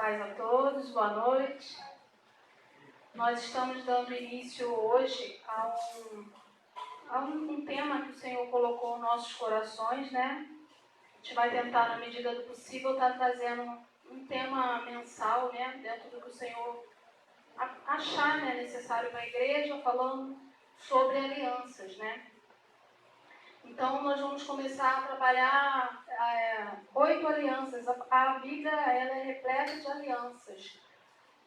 paz a todos, boa noite. Nós estamos dando início hoje a um tema que o Senhor colocou nos nossos corações, né? A gente vai tentar, na medida do possível, estar trazendo um tema mensal, né? Dentro do que o Senhor achar, né, necessário para a igreja, falando sobre alianças, né? Então, nós vamos começar a trabalhar 8 alianças. A Bíblia ela é repleta de alianças.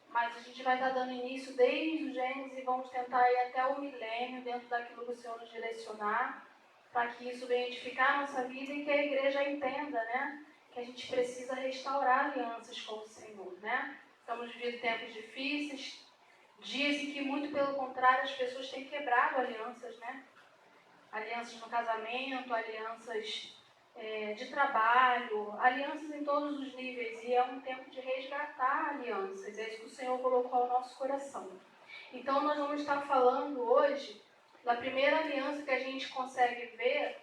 Mas a gente vai estar dando início desde o Gênesis e vamos tentar ir até o milênio, dentro daquilo que o Senhor nos direcionar, para que isso venha edificar a nossa vida e que a igreja entenda, né, que a gente precisa restaurar alianças com o Senhor, né? Estamos vivendo tempos difíceis, dias em que, muito pelo contrário, as pessoas têm quebrado alianças, né? Alianças no casamento, alianças de trabalho, alianças em todos os níveis, e é um tempo de resgatar alianças, é isso que o Senhor colocou ao nosso coração. Então nós vamos estar falando hoje da primeira aliança que a gente consegue ver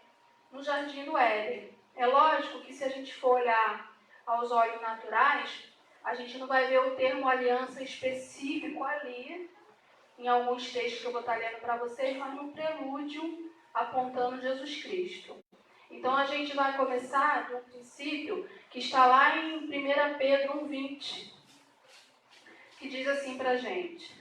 no Jardim do Éden. É lógico que se a gente for olhar aos olhos naturais, a gente não vai ver o termo aliança específico ali, em alguns textos que eu vou estar lendo para vocês, mas no prelúdio apontando Jesus Cristo. Então a gente vai começar de um princípio que está lá em 1 Pedro 1,20, que diz assim para a gente: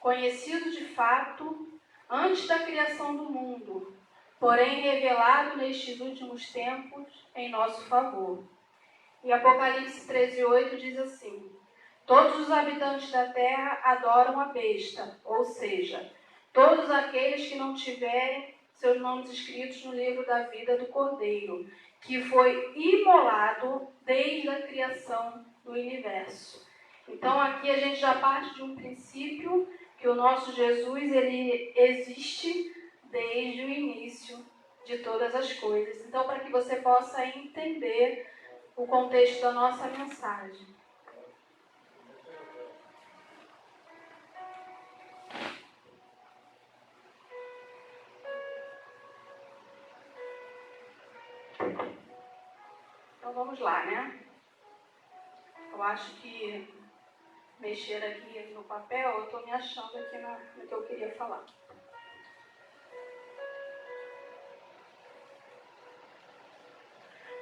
conhecido de fato antes da criação do mundo, porém revelado nestes últimos tempos em nosso favor. E Apocalipse 13,8 diz assim: todos os habitantes da terra adoram a besta, ou seja, todos aqueles que não tiverem seus nomes escritos no livro da vida do Cordeiro, que foi imolado desde a criação do universo. Então aqui a gente já parte de um princípio que o nosso Jesus, ele existe desde o início de todas as coisas. Então, para que você possa entender o contexto da nossa mensagem. Então vamos lá, né? Eu acho que mexer aqui no papel, eu estou me achando aqui no que eu queria falar.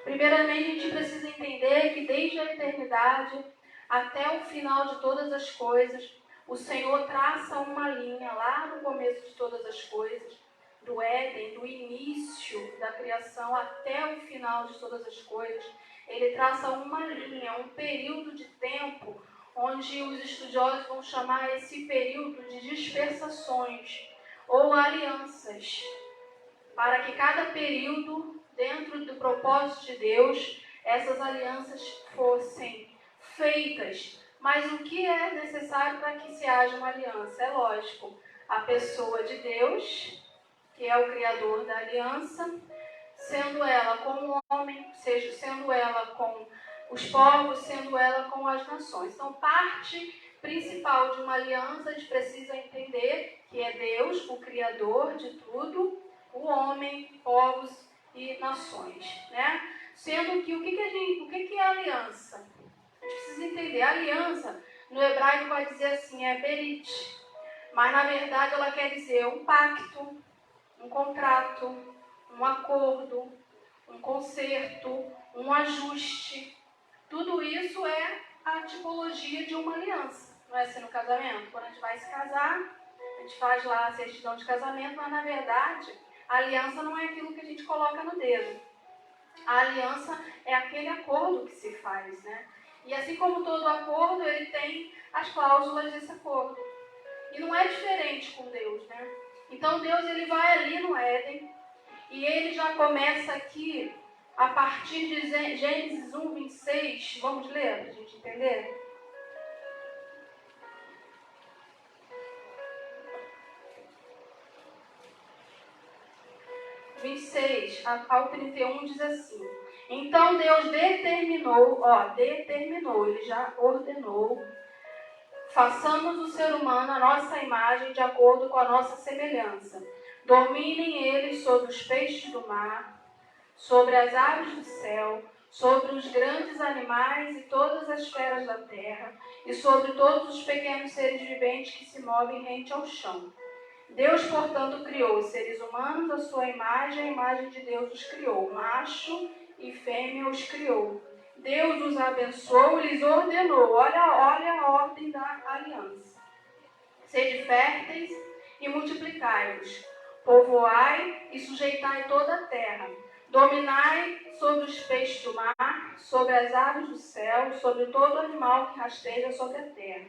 Primeiramente, a gente precisa entender que desde a eternidade até o final de todas as coisas, o Senhor traça uma linha lá no começo de todas as coisas, do Éden, do início da criação até o final de todas as coisas. Ele traça uma linha, um período de tempo, onde os estudiosos vão chamar esse período de dispersações ou alianças, para que cada período, dentro do propósito de Deus, essas alianças fossem feitas. Mas o que é necessário para que se haja uma aliança? É lógico, a pessoa de Deus, que é o Criador da aliança, sendo ela com o homem, sendo ela com os povos, sendo ela com as nações. Então, parte principal de uma aliança, a gente precisa entender que é Deus, o Criador de tudo, o homem, povos e nações, né? Sendo que o que é aliança? A gente precisa entender. A aliança, no hebraico, vai dizer assim, é berit, mas na verdade ela quer dizer um pacto, um contrato, um acordo, um conserto, um ajuste. Tudo isso é a tipologia de uma aliança. Não é assim no casamento? Quando a gente vai se casar, a gente faz lá a certidão de casamento, mas na verdade a aliança não é aquilo que a gente coloca no dedo. A aliança é aquele acordo que se faz, né? E assim como todo acordo, ele tem as cláusulas desse acordo. E não é diferente com Deus, né? Então Deus, ele vai ali no Éden e ele já começa aqui a partir de Gênesis 1:26. Vamos ler para a gente entender? 26 ao 31 diz assim: então Deus determinou, ele já ordenou: façamos o ser humano a nossa imagem, de acordo com a nossa semelhança. Dominem eles sobre os peixes do mar, sobre as aves do céu, sobre os grandes animais e todas as feras da terra, e sobre todos os pequenos seres viventes que se movem rente ao chão. Deus, portanto, criou os seres humanos à sua imagem, a imagem de Deus os criou, macho e fêmea os criou. Deus os abençoou e lhes ordenou, olha a ordem da aliança. Sede férteis e multiplicai-vos, povoai e sujeitai toda a terra, dominai sobre os peixes do mar, sobre as aves do céu, sobre todo animal que rasteja sobre a terra.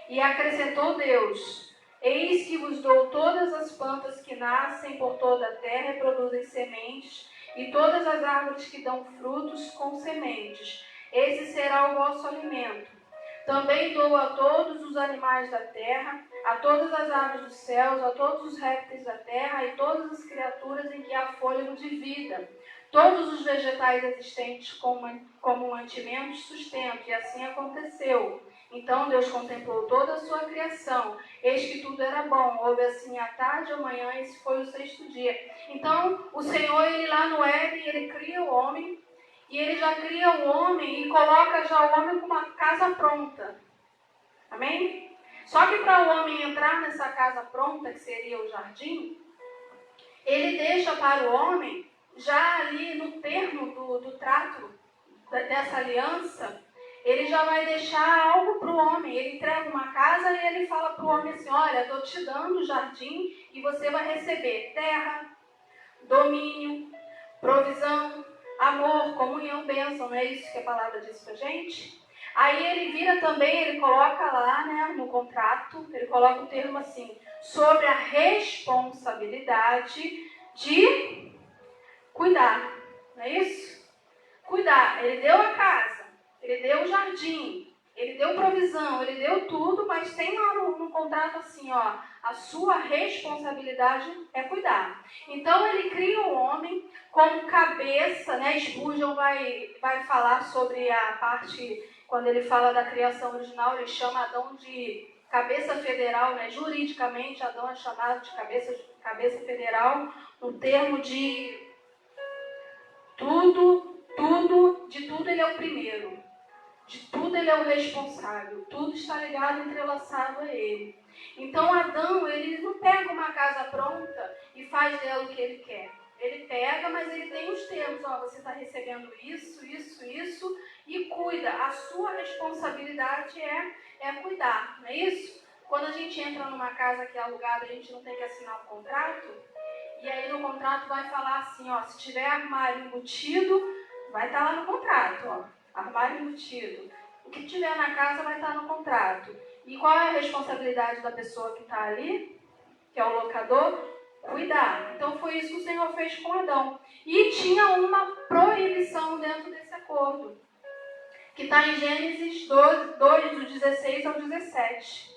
E acrescentou Deus: eis que vos dou todas as plantas que nascem por toda a terra e produzem sementes, e todas as árvores que dão frutos com sementes. Esse será o vosso alimento. Também dou a todos os animais da terra, a todas as aves dos céus, a todos os répteis da terra e todas as criaturas em que há fôlego de vida, todos os vegetais existentes como mantimento e sustento. E assim aconteceu. Então Deus contemplou toda a sua criação, eis que tudo era bom. Houve assim a tarde e a manhã, esse foi o sexto dia. Então o Senhor, ele lá no Éden, ele cria o homem, e ele já cria o homem e coloca já o homem com uma casa pronta. Amém? Só que para o homem entrar nessa casa pronta, que seria o jardim, ele deixa para o homem, já ali no termo do trato dessa aliança, ele já vai deixar algo para o homem. Ele entrega uma casa e ele fala para o homem assim: olha, estou te dando o jardim e você vai receber terra, domínio, provisão, amor, comunhão, bênção. Não é isso que a palavra diz para a gente? Aí ele vira também, ele coloca lá, né, no contrato, ele coloca o termo assim: sobre a responsabilidade de cuidar. Não é isso? Cuidar. Ele deu a casa, ele deu o jardim, ele deu provisão, ele deu tudo, mas tem lá no contrato assim, ó, a sua responsabilidade é cuidar. Então ele cria o homem como cabeça, né? Spurgeon vai falar sobre a parte, quando ele fala da criação original, ele chama Adão de cabeça federal, né? Juridicamente, Adão é chamado de cabeça federal, no termo de de tudo ele é o primeiro, de tudo ele é o responsável, tudo está ligado, entrelaçado a ele. Então Adão, ele não pega uma casa pronta e faz dela o que ele quer. Ele pega, mas ele tem os termos, ó, você está recebendo isso, e cuida. A sua responsabilidade é cuidar, não é isso? Quando a gente entra numa casa que é alugada, a gente não tem que assinar um contrato, e aí no contrato vai falar assim, ó, se tiver armário embutido, vai estar lá no contrato, ó, armário embutido. O que tiver na casa vai estar no contrato. E qual é a responsabilidade da pessoa que está ali, que é o locador? Cuidar. Então foi isso que o Senhor fez com Adão. E tinha uma proibição dentro desse acordo, que está em Gênesis 2, do 16 ao 17.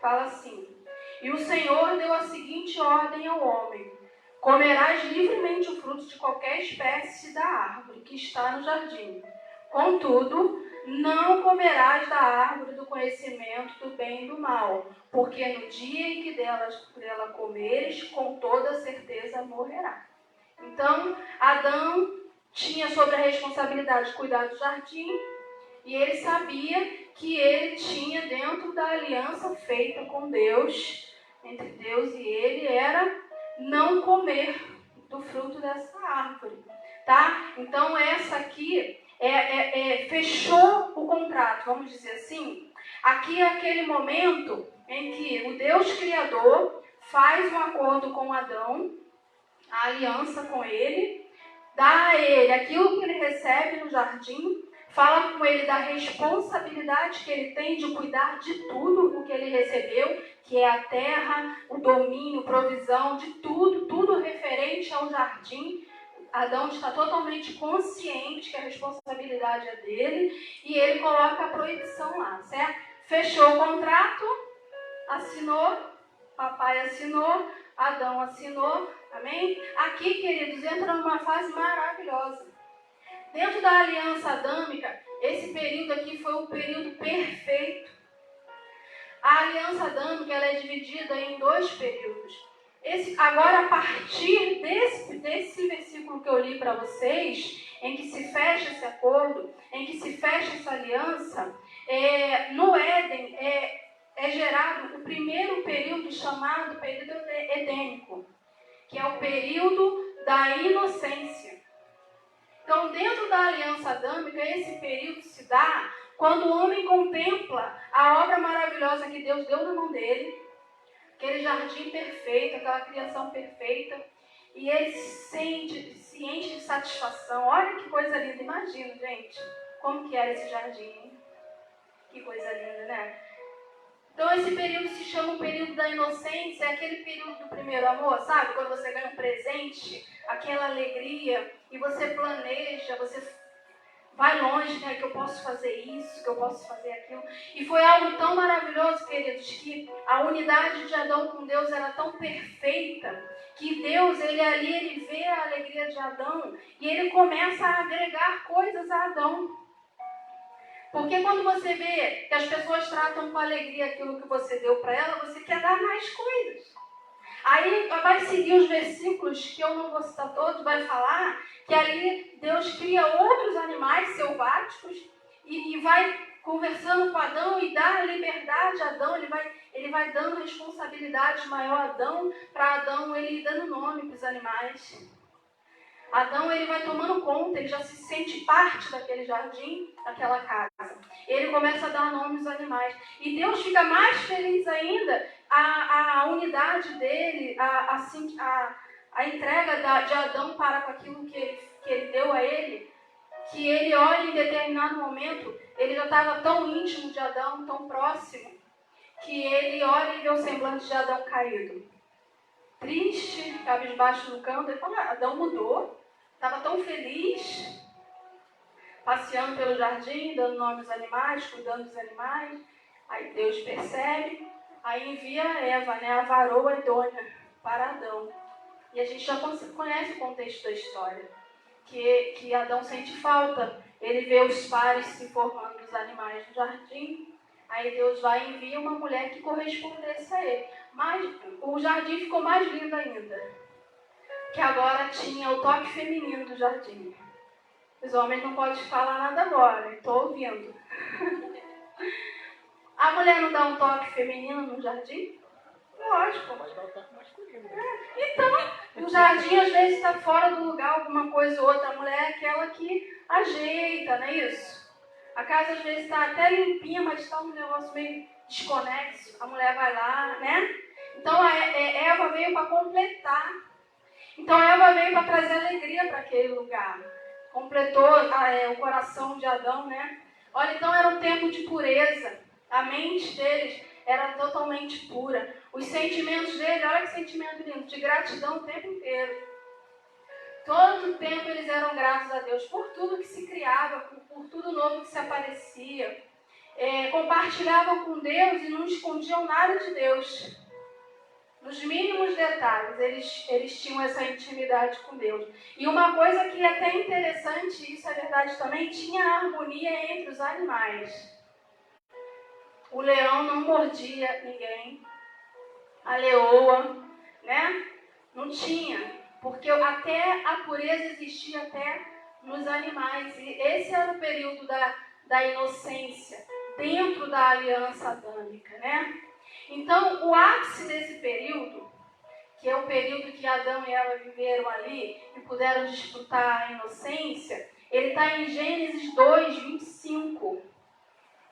Fala assim: e o Senhor deu a seguinte ordem ao homem: comerás livremente o fruto de qualquer espécie da árvore que está no jardim. Contudo, não comerás da árvore do conhecimento do bem e do mal, porque no dia em que dela comeres, com toda certeza morrerá. Então, Adão tinha sobre a responsabilidade de cuidar do jardim, e ele sabia que ele tinha dentro da aliança feita com Deus, entre Deus e ele, era não comer do fruto dessa árvore, tá? Então essa aqui fechou o contrato, vamos dizer assim. Aqui é aquele momento em que o Deus Criador faz um acordo com Adão, a aliança com ele, dá a ele aquilo que ele recebe no jardim, fala com ele da responsabilidade que ele tem de cuidar de tudo o que ele recebeu, que é a terra, o domínio, provisão, de tudo referente ao jardim. Adão está totalmente consciente que a responsabilidade é dele, e ele coloca a proibição lá, certo? Fechou o contrato, assinou, papai assinou, Adão assinou, amém? Aqui, queridos, entra numa fase maravilhosa. Dentro da aliança adâmica, esse período aqui foi um período perfeito. A aliança adâmica ela é dividida em dois períodos. Agora, a partir desse versículo que eu li para vocês, em que se fecha esse acordo, em que se fecha essa aliança, no Éden é gerado o primeiro período chamado período edênico, que é o período da inocência. Então, dentro da aliança adâmica, esse período se dá quando o homem contempla a obra maravilhosa que Deus deu na mão dele, aquele jardim perfeito, aquela criação perfeita, e ele se enche de satisfação. Olha que coisa linda, imagina, gente, como que era esse jardim. Que coisa linda, né? Então esse período se chama o período da inocência, é aquele período do primeiro amor, sabe? Quando você ganha um presente, aquela alegria, e você planeja, você vai longe, né? Que eu posso fazer isso, que eu posso fazer aquilo. E foi algo tão maravilhoso, queridos, que a unidade de Adão com Deus era tão perfeita, que Deus, ele vê a alegria de Adão e ele começa a agregar coisas a Adão. Porque quando você vê que as pessoas tratam com alegria aquilo que você deu para ela, você quer dar mais coisas. Aí vai seguir os versículos, que eu não vou citar todos, vai falar que ali Deus cria outros animais selváticos e vai conversando com Adão e dá liberdade a Adão, ele vai dando responsabilidade maior a Adão, para Adão ele dando nome para os animais. Adão, ele vai tomando conta, ele já se sente parte daquele jardim, daquela casa. Ele começa a dar nome aos animais. E Deus fica mais feliz ainda, a unidade dele, a entrega de Adão para com aquilo que ele deu a ele, que ele olha em determinado momento, ele já estava tão íntimo de Adão, tão próximo, que ele olha e vê o semblante de Adão caído. Triste, cabisbaixo no canto, ele fala, Adão mudou. Estava tão feliz, passeando pelo jardim, dando nome aos animais, cuidando dos animais. Aí Deus percebe, aí envia Eva, né, a varoa idônea para Adão. E a gente já conhece o contexto da história, que Adão sente falta. Ele vê os pares se formando dos animais no jardim, aí Deus vai e envia uma mulher que correspondesse a ele. Mas o jardim ficou mais lindo ainda, que agora tinha o toque feminino do jardim. Os homens não podem falar nada agora, estou ouvindo. A mulher não dá um toque feminino no jardim? Lógico. Pode dar um toque masculino. Então, o jardim às vezes está fora do lugar, alguma coisa ou outra. A mulher é aquela que ajeita, não é isso? A casa às vezes está até limpinha, mas está um negócio meio desconexo. A mulher vai lá, né? Então, a Eva veio para completar. Então Eva veio para trazer alegria para aquele lugar. Completou o coração de Adão, né? Olha, então era um tempo de pureza. A mente deles era totalmente pura. Os sentimentos deles, olha que sentimento lindo, de gratidão o tempo inteiro. Todo o tempo eles eram gratos a Deus por tudo que se criava, por tudo novo que se aparecia. Compartilhavam com Deus e não escondiam nada de Deus. Nos mínimos detalhes, eles tinham essa intimidade com Deus. E uma coisa que é até interessante, isso é verdade também, tinha harmonia entre os animais. O leão não mordia ninguém. A leoa, né? Não tinha. Porque até a pureza existia até nos animais. E esse era o período da inocência, dentro da aliança adâmica, né? Então, o ápice desse período, que é o período que Adão e Eva viveram ali e puderam desfrutar a inocência, ele está em Gênesis 2, 25,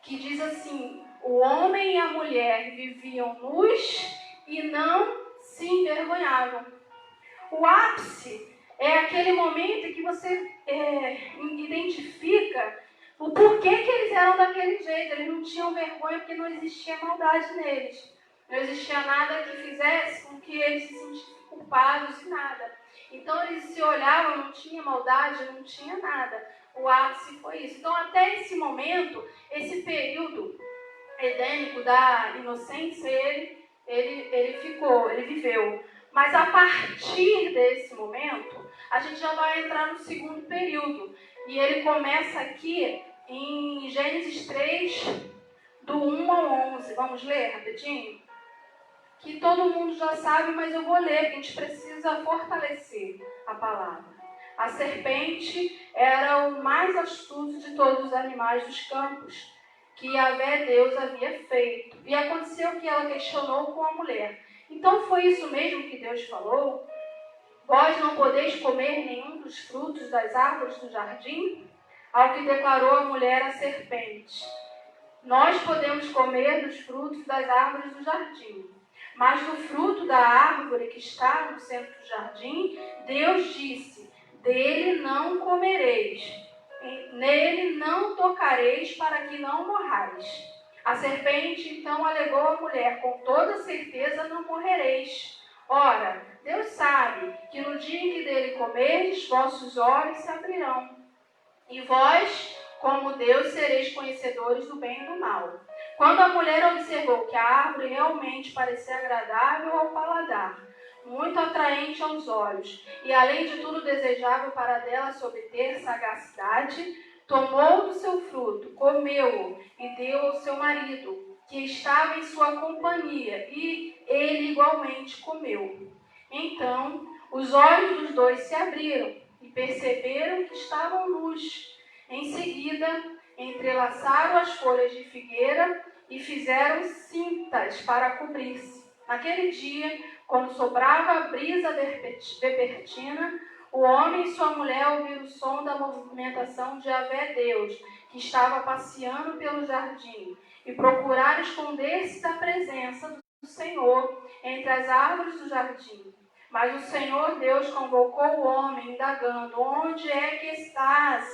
que diz assim: o homem e a mulher viviam nus e não se envergonhavam. O ápice é aquele momento em que você identifica o porquê que eles eram daquele jeito. Eles não tinham vergonha porque não existia maldade neles. Não existia nada que fizesse com que eles se sentissem culpados e nada. Então eles se olhavam, não tinha maldade, não tinha nada. O ápice foi isso. Então até esse momento, esse período edênico da inocência, ele viveu. Mas a partir desse momento, a gente já vai entrar no segundo período. E ele começa aqui em Gênesis 3, do 1 ao 11. Vamos ler rapidinho? que todo mundo já sabe, mas eu vou ler, a gente precisa fortalecer a palavra. A serpente era o mais astuto de todos os animais dos campos que Yahvé Deus havia feito. E aconteceu que ela questionou com a mulher: então foi isso mesmo que Deus falou? Vós não podeis comer nenhum dos frutos das árvores do jardim? Ao que declarou a mulher à serpente: nós podemos comer dos frutos das árvores do jardim, mas do fruto da árvore que está no centro do jardim, Deus disse: dele não comereis, nele não tocareis, para que não morrais. A serpente então alegou à mulher: com toda certeza não morrereis. Ora, Deus sabe que no dia em que dele comerdes, vossos olhos se abrirão, e vós, como Deus, sereis conhecedores do bem e do mal. Quando a mulher observou que a árvore realmente parecia agradável ao paladar, muito atraente aos olhos, e além de tudo desejável para dela se obter sagacidade, tomou do seu fruto, comeu-o e deu ao seu marido, que estava em sua companhia, e ele igualmente comeu. Então, os olhos dos dois se abriram e perceberam que estavam nus. Em seguida, entrelaçaram as folhas de figueira e fizeram cintas para cobrir-se. Naquele dia, quando soprava a brisa vespertina, o homem e sua mulher ouviram o som da movimentação de Yahvé Deus, que estava passeando pelo jardim, e procuraram esconder-se da presença do Senhor entre as árvores do jardim. Mas o Senhor Deus convocou o homem, indagando: onde é que estás?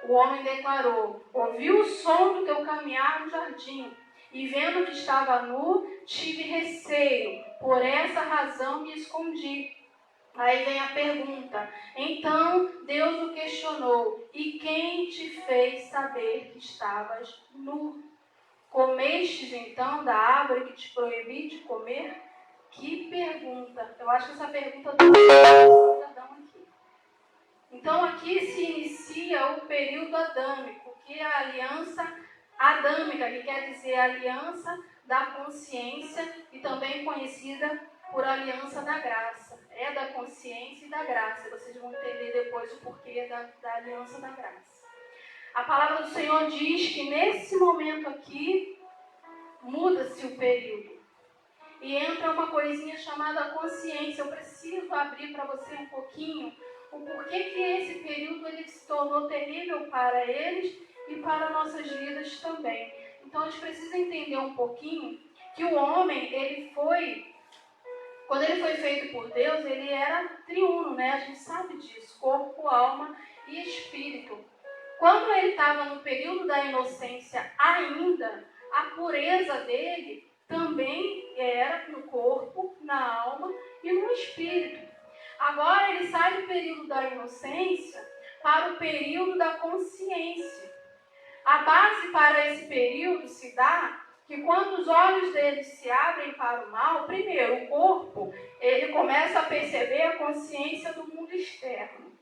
O homem declarou: ouvi o som do teu caminhar no jardim, e vendo que estava nu, tive receio, por essa razão me escondi. Aí vem a pergunta: então Deus o questionou: e quem te fez saber que estavas nu? Comestes então da árvore que te proibi de comer? Que pergunta! Eu acho que essa pergunta do de Adão aqui. Então aqui se inicia o período adâmico, que é a aliança adâmica, que quer dizer a aliança da consciência e também conhecida por aliança da graça. É da consciência e da graça. Vocês vão entender depois o porquê da aliança da graça. A palavra do Senhor diz que nesse momento aqui muda-se o período. E entra uma coisinha chamada consciência. Eu preciso abrir para você um pouquinho o porquê que esse período ele se tornou terrível para eles e para nossas vidas também. Então a gente precisa entender um pouquinho que o homem, quando ele foi feito por Deus, ele era triuno, né? A gente sabe disso, corpo, alma e espírito. Quando ele estava no período da inocência ainda, a pureza dele também era no corpo, na alma e no espírito. Agora ele sai do período da inocência para o período da consciência. A base para esse período se dá que quando os olhos dele se abrem para o mal, primeiro, o corpo, ele começa a perceber a consciência do mundo externo.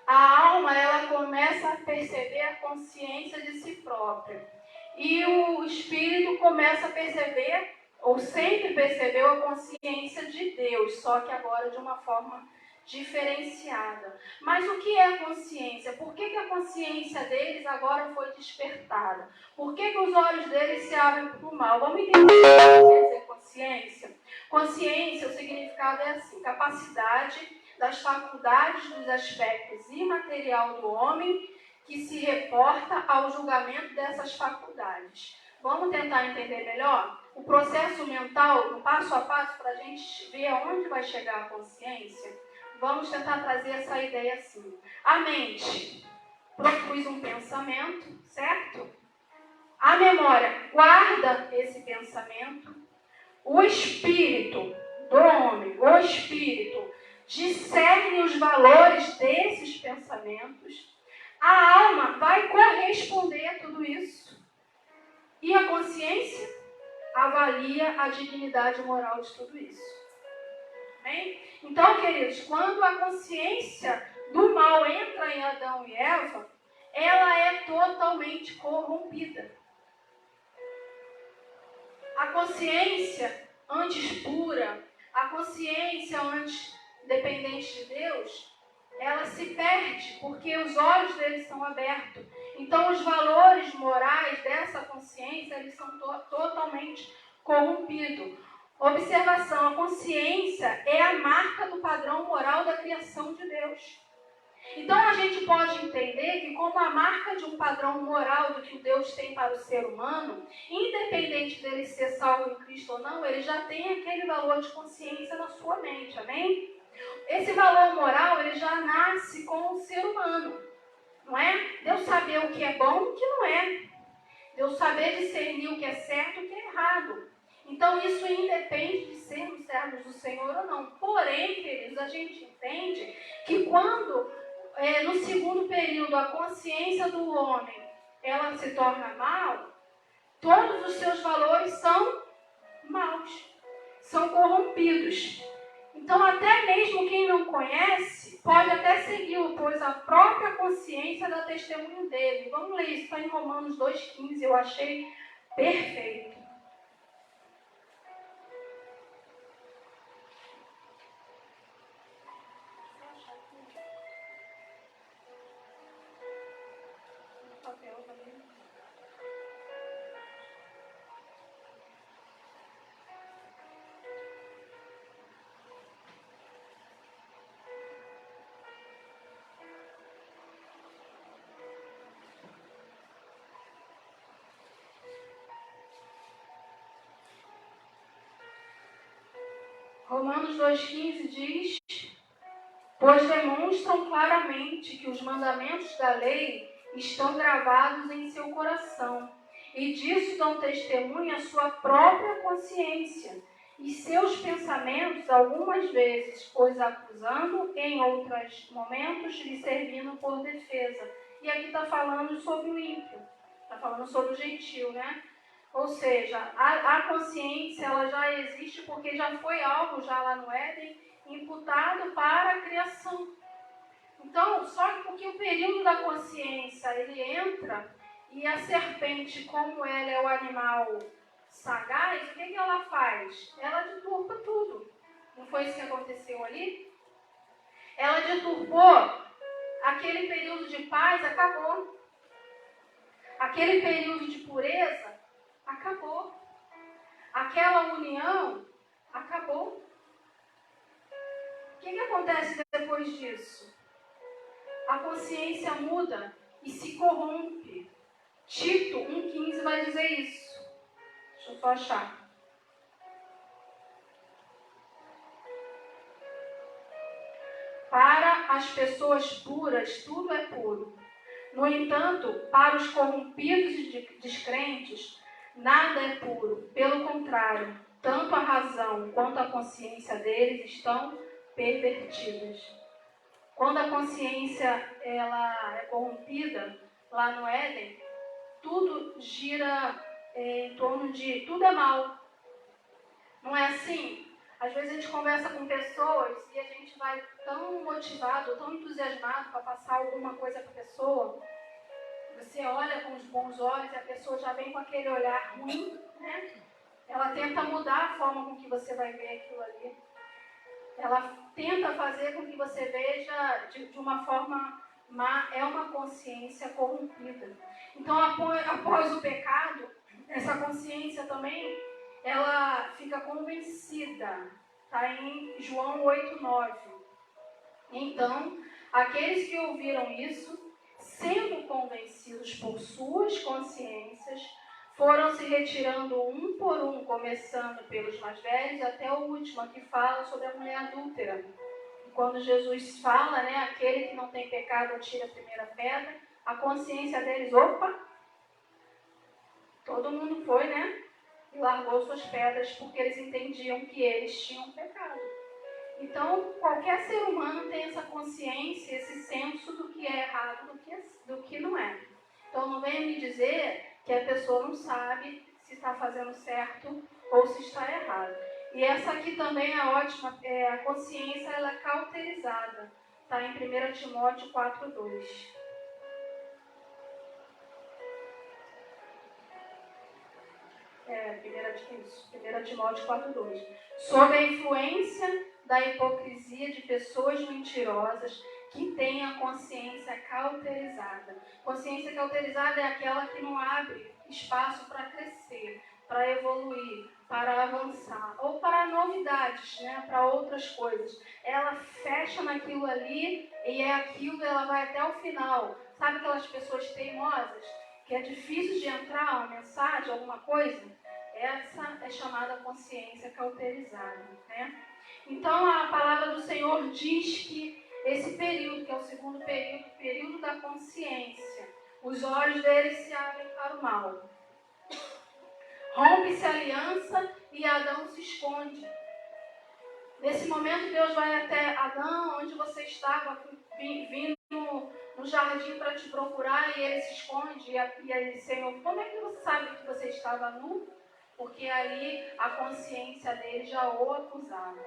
A alma, ela começa a perceber a consciência de si própria. E o espírito começa a perceber, ou sempre percebeu, a consciência de Deus, só que agora de uma forma diferenciada. Mas o que é a consciência? Por que a consciência deles agora foi despertada? Por que os olhos deles se abrem para o mal? Vamos entender o que quer dizer consciência? Consciência, o significado é assim: capacidade das faculdades dos aspectos imaterial do homem que se reporta ao julgamento dessas faculdades. Vamos tentar entender melhor? O processo mental, no passo a passo, para a gente ver aonde vai chegar a consciência. Vamos tentar trazer essa ideia assim. A mente produz um pensamento, certo? A memória guarda esse pensamento. O espírito do homem, o espírito, discerne os valores desses pensamentos. A alma vai corresponder a tudo isso. E a consciência avalia a dignidade moral de tudo isso. Bem? Então, queridos, quando a consciência do mal entra em Adão e Eva, ela é totalmente corrompida. A consciência antes pura, a consciência antes dependente de Deus, ela se perde porque os olhos deles são abertos. Então os valores morais dessa consciência, eles são totalmente corrompidos. Observação, a consciência é a marca do padrão moral da criação de Deus. Então a gente pode entender que como a marca de um padrão moral do que Deus tem para o ser humano, independente dele ser salvo em Cristo ou não, ele já tem aquele valor de consciência na sua mente, amém? Esse valor moral, ele já nasce com o ser humano, não é? Deus saber o que é bom e o que não é. Deus saber discernir o que é certo e o que é errado. Então isso independe de sermos servos do Senhor ou não. Porém, queridos, a gente entende que quando no segundo período a consciência do homem ela se torna mal, todos os seus valores são maus, são corrompidos. Então até mesmo quem não conhece pode até segui-lo, pois a própria consciência dá testemunho dele. Vamos ler isso, está em Romanos 2,15, eu achei perfeito. Romanos 2,15 diz: pois demonstram claramente que os mandamentos da lei estão gravados em seu coração, e disso dão testemunho a sua própria consciência, e seus pensamentos, algumas vezes, os acusando, em outros momentos, lhe servindo por defesa. E aqui está falando sobre o ímpio, está falando sobre o gentio, né? Ou seja, a consciência ela já existe porque já foi algo já lá no Éden imputado para a criação. Então, só que porque o período da consciência ele entra e a serpente, como ela é o animal sagaz, o que ela faz? Ela deturpa tudo. Não foi isso que aconteceu ali? Ela deturpou aquele período de paz, acabou. Aquele período de pureza, acabou. Aquela união, acabou. O que acontece depois disso? A consciência muda e se corrompe. Tito 1,15 vai dizer isso. Deixa eu só achar. Para as pessoas puras, tudo é puro. No entanto, para os corrompidos e descrentes, nada é puro. Pelo contrário, tanto a razão quanto a consciência deles estão pervertidas. Quando a consciência ela é corrompida, lá no Éden, tudo gira em torno de... tudo é mal. Não é assim? Às vezes a gente conversa com pessoas e a gente vai tão motivado, tão entusiasmado para passar alguma coisa para a pessoa. Você olha com os bons olhos e a pessoa já vem com aquele olhar ruim, né? Ela tenta mudar a forma com que você vai ver aquilo ali. Ela tenta fazer com que você veja de uma forma má, é uma consciência corrompida. Então, após o pecado, essa consciência também, ela fica convencida. Está em João 8,9. Então, aqueles que ouviram isso, sendo convencidos por suas consciências, foram se retirando um por um, começando pelos mais velhos até o último, que fala sobre a mulher adúltera. Quando Jesus fala, né, aquele que não tem pecado atira a primeira pedra, a consciência deles, opa, todo mundo foi, né, e largou suas pedras porque eles entendiam que eles tinham pecado. Então, qualquer ser humano tem essa consciência, esse senso do que é errado, do que não é. Então, não venha me dizer que a pessoa não sabe se está fazendo certo ou se está errado. E essa aqui também é ótima, a consciência ela é cauterizada. Está em 1 Timóteo 4,2. 1 Timóteo 4,2. Sob a influência da hipocrisia de pessoas mentirosas que têm a consciência cauterizada. Consciência cauterizada é aquela que não abre espaço para crescer, para evoluir, para avançar, ou para novidades, né, para outras coisas. Ela fecha naquilo ali e é aquilo, ela vai até o final. Sabe aquelas pessoas teimosas, que é difícil de entrar uma mensagem, alguma coisa? Essa é chamada consciência cauterizada, né? Então a palavra do Senhor diz que esse período, que é o segundo período, período da consciência, os olhos deles se abrem para o mal. Rompe-se a aliança e Adão se esconde. Nesse momento Deus vai até Adão, onde você estava, vindo no jardim para te procurar, e ele se esconde. E aí, Senhor, como é que você sabe que você estava nu? Porque ali a consciência dele já o acusava.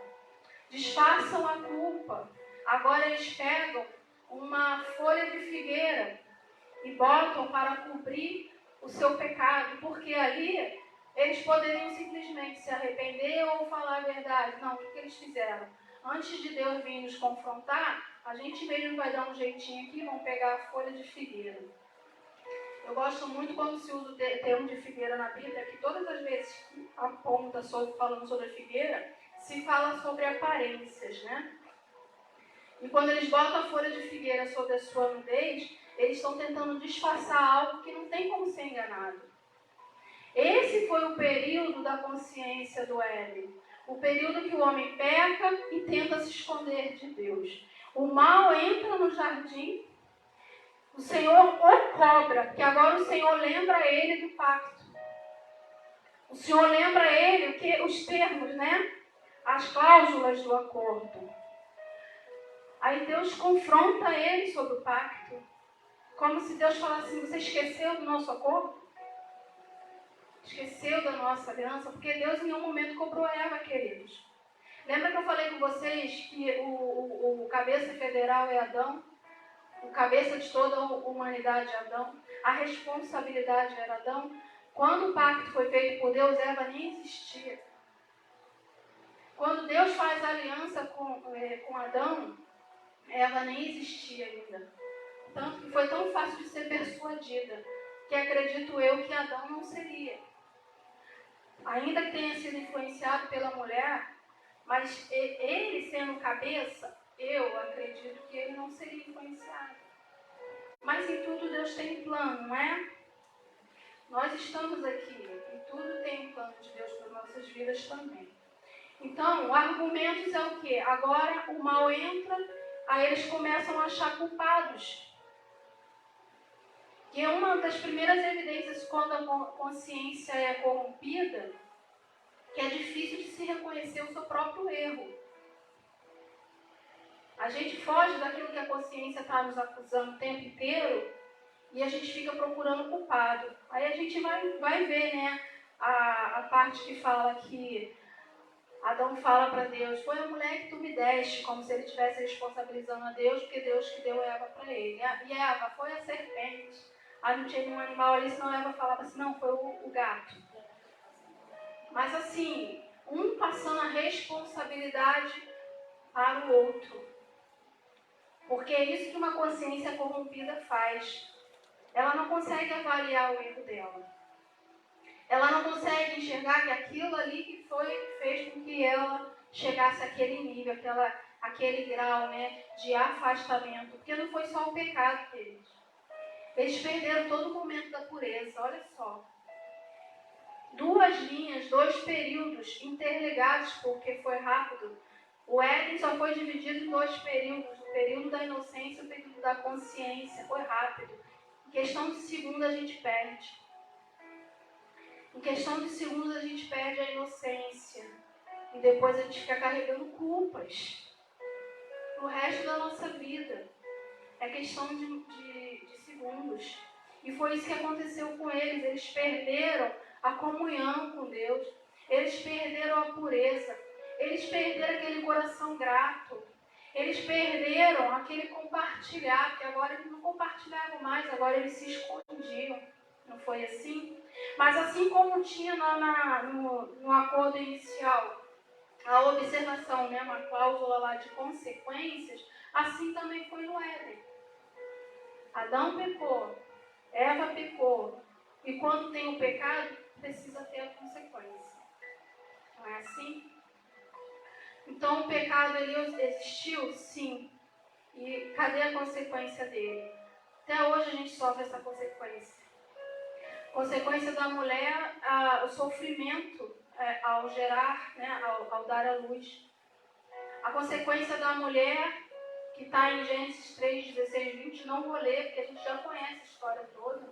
Disfarçam a culpa. Agora eles pegam uma folha de figueira e botam para cobrir o seu pecado, porque ali eles poderiam simplesmente se arrepender ou falar a verdade. Não, o que eles fizeram? Antes de Deus vir nos confrontar, a gente mesmo vai dar um jeitinho aqui, vamos pegar a folha de figueira. Eu gosto muito quando se usa o termo de figueira na Bíblia, que todas as vezes que aponta falando sobre a figueira, se fala sobre aparências, né? E quando eles botam a folha de figueira sobre a sua nudez, eles estão tentando disfarçar algo que não tem como ser enganado. Esse foi o período da consciência do Éden. O período que o homem peca e tenta se esconder de Deus. O mal entra no jardim, o Senhor o cobra, porque agora o Senhor lembra ele do pacto. O Senhor lembra ele os termos, né? As cláusulas do acordo. Aí Deus confronta ele sobre o pacto. Como se Deus falasse assim, você esqueceu do nosso acordo? Esqueceu da nossa aliança? Porque Deus em nenhum momento cobrou Eva, queridos. Lembra que eu falei com vocês que o cabeça federal é Adão? O cabeça de toda a humanidade é Adão? A responsabilidade era Adão? Quando o pacto foi feito por Deus, Eva nem existia. Quando Deus faz aliança com Adão, Eva nem existia ainda. Tanto que foi tão fácil de ser persuadida, que acredito eu que Adão não seria. Ainda que tenha sido influenciado pela mulher, mas ele sendo cabeça, eu acredito que ele não seria influenciado. Mas em tudo Deus tem plano, não é? Nós estamos aqui e tudo tem um plano de Deus para nossas vidas também. Então, o argumento é o quê? Agora o mal entra, aí eles começam a achar culpados. Que é uma das primeiras evidências quando a consciência é corrompida, que é difícil de se reconhecer o seu próprio erro. A gente foge daquilo que a consciência está nos acusando o tempo inteiro e a gente fica procurando culpado. Aí a gente vai ver, né, a parte que fala que Adão fala para Deus, foi a mulher que tu me deste, como se ele estivesse responsabilizando a Deus, porque Deus que deu Eva para ele. E Eva, foi a serpente. Aí não tinha nenhum animal ali, senão Eva falava assim, não, foi o gato. Mas assim, um passando a responsabilidade para o outro. Porque é isso que uma consciência corrompida faz. Ela não consegue avaliar o erro dela. Ela não consegue enxergar que aquilo ali que fez com que ela chegasse àquele nível, aquele grau, né, de afastamento. Porque não foi só o pecado deles. Eles perderam todo o momento da pureza, olha só. 2 linhas, 2 períodos interligados, porque foi rápido. O Éden só foi dividido em 2 períodos. O período da inocência e o período da consciência. Foi rápido. Em questão de segundos a gente perde. Em questão de segundos a gente perde a inocência. E depois a gente fica carregando culpas pro resto da nossa vida. É questão de segundos. E foi isso que aconteceu com eles. Eles perderam a comunhão com Deus. Eles perderam a pureza. Eles perderam aquele coração grato. Eles perderam aquele compartilhar, porque agora eles não compartilhavam mais, agora eles se escondiam. Não foi assim? Mas assim como tinha no acordo inicial a observação, né, uma cláusula lá de consequências, assim também foi no Éden. Adão pecou, Eva pecou, e quando tem o pecado, precisa ter a consequência. Não é assim? Então o pecado ele existiu, sim. E cadê a consequência dele? Até hoje a gente sofre essa consequência. Consequência da mulher, o sofrimento ao gerar, né, ao dar à luz. A consequência da mulher, que está em Gênesis 3, 16, 20, não vou ler, porque a gente já conhece a história toda.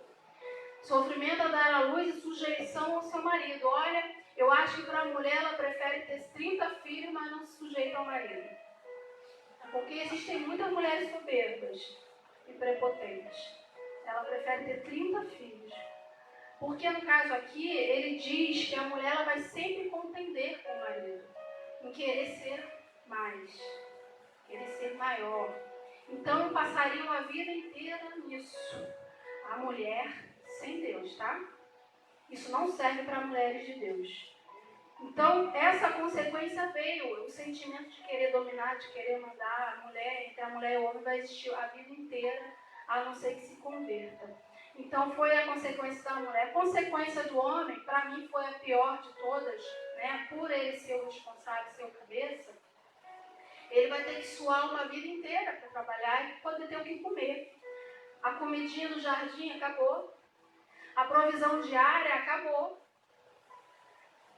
Sofrimento ao dar à luz e sujeição ao seu marido. Olha, eu acho que para a mulher ela prefere ter 30 filhos, mas não se sujeita ao marido. Porque existem muitas mulheres soberbas e prepotentes. Ela prefere ter 30 filhos. Porque no caso aqui, ele diz que a mulher ela vai sempre contender com o marido. Em querer ser mais. Querer ser maior. Então passariam a vida inteira nisso. A mulher sem Deus, tá? Isso não serve para mulheres de Deus. Então, essa consequência veio, o sentimento de querer dominar, de querer mandar a mulher, entre a mulher e o homem vai existir a vida inteira, a não ser que se converta. Então, foi a consequência da mulher. A consequência do homem, para mim, foi a pior de todas, né? Por ele ser o responsável, ser o cabeça, ele vai ter que suar uma vida inteira para trabalhar e poder ter o que comer. A comidinha do jardim acabou. A provisão diária acabou.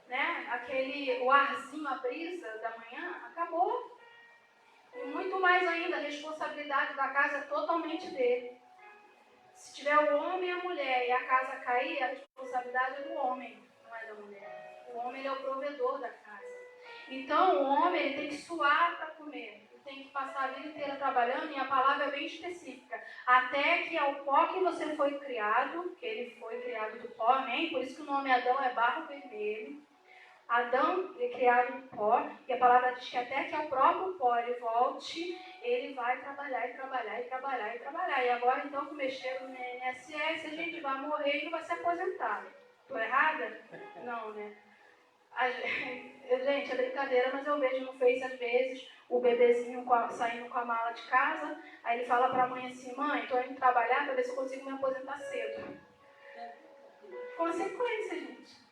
Né? O arzinho, a brisa da manhã, acabou. E muito mais ainda, a responsabilidade da casa é totalmente dele. Se tiver o homem e a mulher e a casa cair, a responsabilidade é do homem, não é da mulher. O homem ele é o provedor da casa. Então, o homem ele tem que suar para comer. Ele tem que passar a vida inteira trabalhando, e a palavra é bem específica. Até que ao pó que você foi criado, que ele foi criado do pó, amém? Por isso que o nome Adão é barro vermelho. Adão é criado no pó, e a palavra diz que até que ao próprio pó ele volte, ele vai trabalhar e trabalhar e trabalhar e trabalhar. E agora, então, que mexeram no INSS, a gente vai morrer e não vai se aposentar. Estou errada? Não, né? Gente, é brincadeira, mas eu vejo no Face, às vezes, o bebezinho saindo com a mala de casa, aí ele fala para a mãe assim, mãe, estou indo trabalhar para ver se eu consigo me aposentar cedo. Consequência, gente.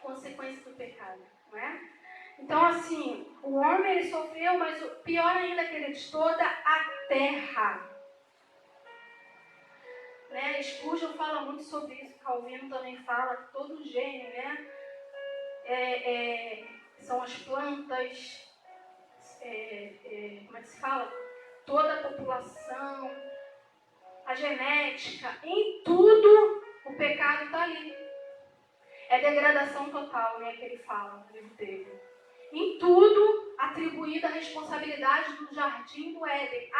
Consequência do pecado, não é? Então, assim, o homem ele sofreu, mas o pior ainda é que ele diz toda a terra. Né? Spurgeon fala muito sobre isso, Calvino também fala que todo gênio, né? São as plantas, como é que se fala? Toda a população, a genética, em tudo o pecado está ali. É degradação total, né, que ele fala no livro dele. Em tudo, atribuída a responsabilidade do jardim do Éden.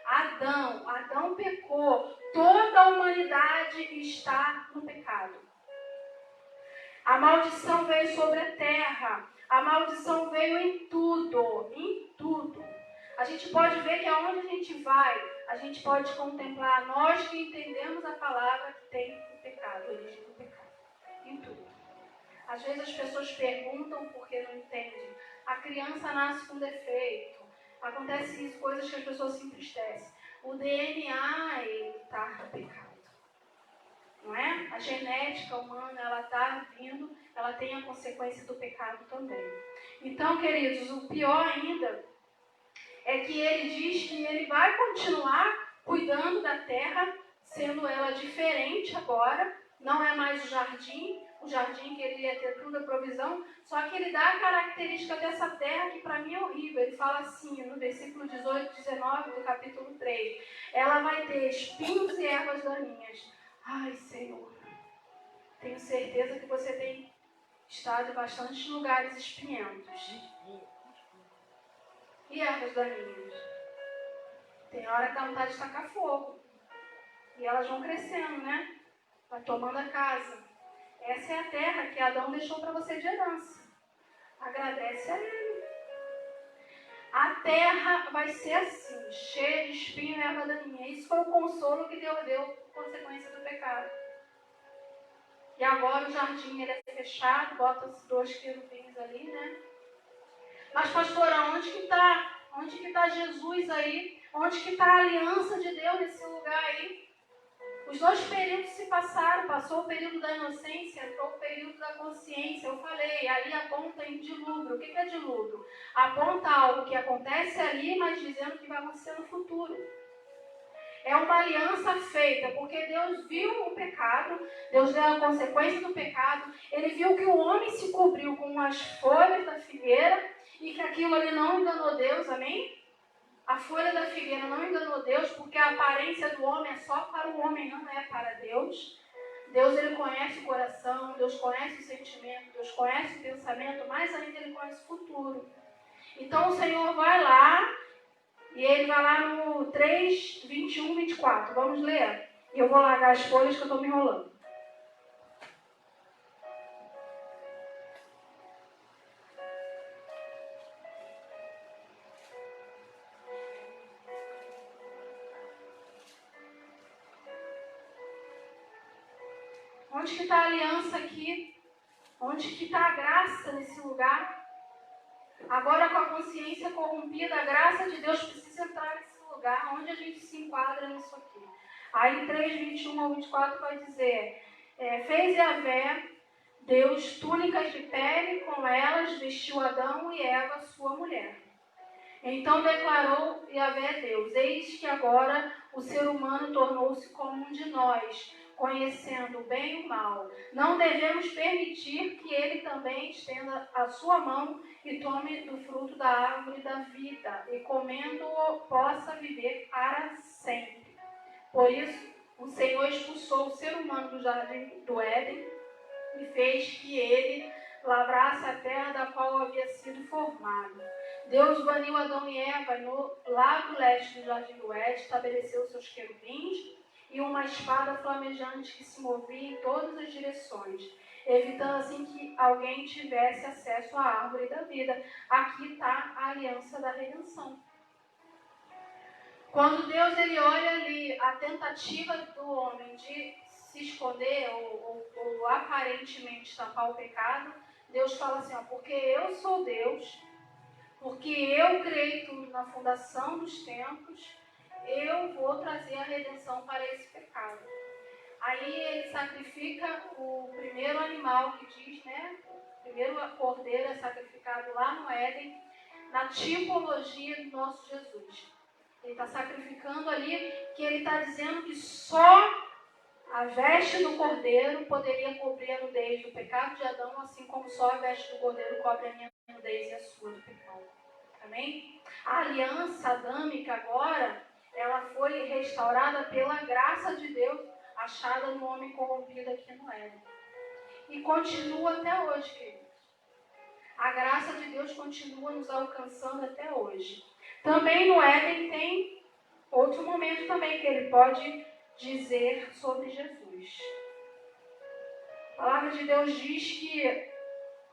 Adão pecou. Toda a humanidade está no pecado. A maldição veio sobre a terra. A maldição veio em tudo. Em tudo. A gente pode ver que aonde a gente vai, a gente pode contemplar, nós que entendemos a palavra que tem o pecado, a origem do pecado. Em tudo. Às vezes as pessoas perguntam porque não entendem. A criança nasce com defeito. Acontece isso, coisas que as pessoas se entristecem. O DNA está no pecado. Não é? A genética humana, ela está vindo, ela tem a consequência do pecado também. Então, queridos, o pior ainda é que ele diz que ele vai continuar cuidando da terra, sendo ela diferente agora. Não é mais o jardim que ele ia ter toda a provisão, só que ele dá a característica dessa terra que para mim é horrível. Ele fala assim, no versículo 18 e 19 do capítulo 3, ela vai ter espinhos e ervas daninhas. Ai, Senhor, tenho certeza que você tem estado em bastantes lugares espinhentos. E ervas daninhas? Tem hora que dá vontade de tacar fogo. E elas vão crescendo, né? Vai tomando a casa. Essa é a terra que Adão deixou para você de herança. Agradece a ele. a terra vai ser assim, cheia de espinho e erva daninha. Isso foi o consolo que Deus deu por consequência do pecado. E agora o jardim ele é fechado, bota-se 2 querubins ali, né? Mas, pastora, onde que está? Onde que está Jesus aí? Onde que está a aliança de Deus nesse lugar aí? Os 2 períodos se passaram, passou o período da inocência, entrou o período da consciência. Eu falei, ali aponta em dilúvio. O que é dilúvio? Aponta algo que acontece ali, mas dizendo que vai acontecer no futuro. É uma aliança feita, porque Deus viu o pecado, Deus deu a consequência do pecado, Ele viu que o homem se cobriu com as folhas da figueira e que aquilo ali não enganou Deus, amém? A folha da figueira não enganou Deus, porque a aparência do homem é só para o homem, não é para Deus. Deus, Ele conhece o coração, Deus conhece o sentimento, Deus conhece o pensamento, mais ainda Ele conhece o futuro. Então o Senhor vai lá, e Ele vai lá no 3, 21, 24. Vamos ler? E eu vou largar as folhas que eu estou me enrolando. Onde que está a aliança aqui? Onde que está a graça nesse lugar? Agora com a consciência corrompida, a graça de Deus precisa entrar nesse lugar. Onde a gente se enquadra nisso aqui? Aí 3, 21 ao 24 vai dizer, fez Yahvé, Deus, túnicas de pele, com elas vestiu Adão e Eva, sua mulher. Então declarou Yahvé a Deus, eis que agora o ser humano tornou-se como um de nós, conhecendo o bem e o mal. Não devemos permitir que ele também estenda a sua mão e tome do fruto da árvore da vida, e comendo-o possa viver para sempre. Por isso, o Senhor expulsou o ser humano do jardim do Éden e fez que ele lavrasse a terra da qual havia sido formado. Deus baniu Adão e Eva no lado leste do jardim do Éden, estabeleceu seus querubins e uma espada flamejante que se movia em todas as direções, evitando assim que alguém tivesse acesso à árvore da vida. Aqui está a aliança da redenção. Quando Deus ele olha ali a tentativa do homem de se esconder ou aparentemente tapar o pecado, Deus fala assim, porque eu sou Deus, porque eu criei tudo na fundação dos tempos, eu vou trazer a redenção para esse pecado. Aí ele sacrifica o primeiro animal que diz, né? O primeiro cordeiro é sacrificado lá no Éden, na tipologia do nosso Jesus. Ele está sacrificando ali, que ele está dizendo que só a veste do cordeiro poderia cobrir a nudez do pecado de Adão, assim como só a veste do cordeiro cobre a minha nudez e a sua do pecado. Amém? A aliança adâmica agora, ela foi restaurada pela graça de Deus, achada no homem corrompido aqui no Éden. E continua até hoje, queridos. A graça de Deus continua nos alcançando até hoje. Também no Éden tem outro momento também que ele pode dizer sobre Jesus. A palavra de Deus diz que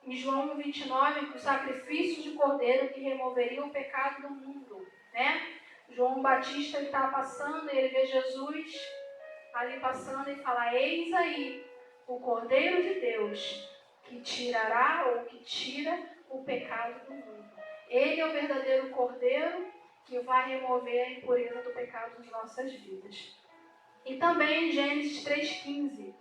em João 29, que o sacrifício de cordeiro que removeria o pecado do mundo, né? João Batista está passando e ele vê Jesus ali passando e fala, eis aí o Cordeiro de Deus que tirará ou que tira o pecado do mundo. Ele é o verdadeiro Cordeiro que vai remover a impureza do pecado das nossas vidas. E também em Gênesis 3,15.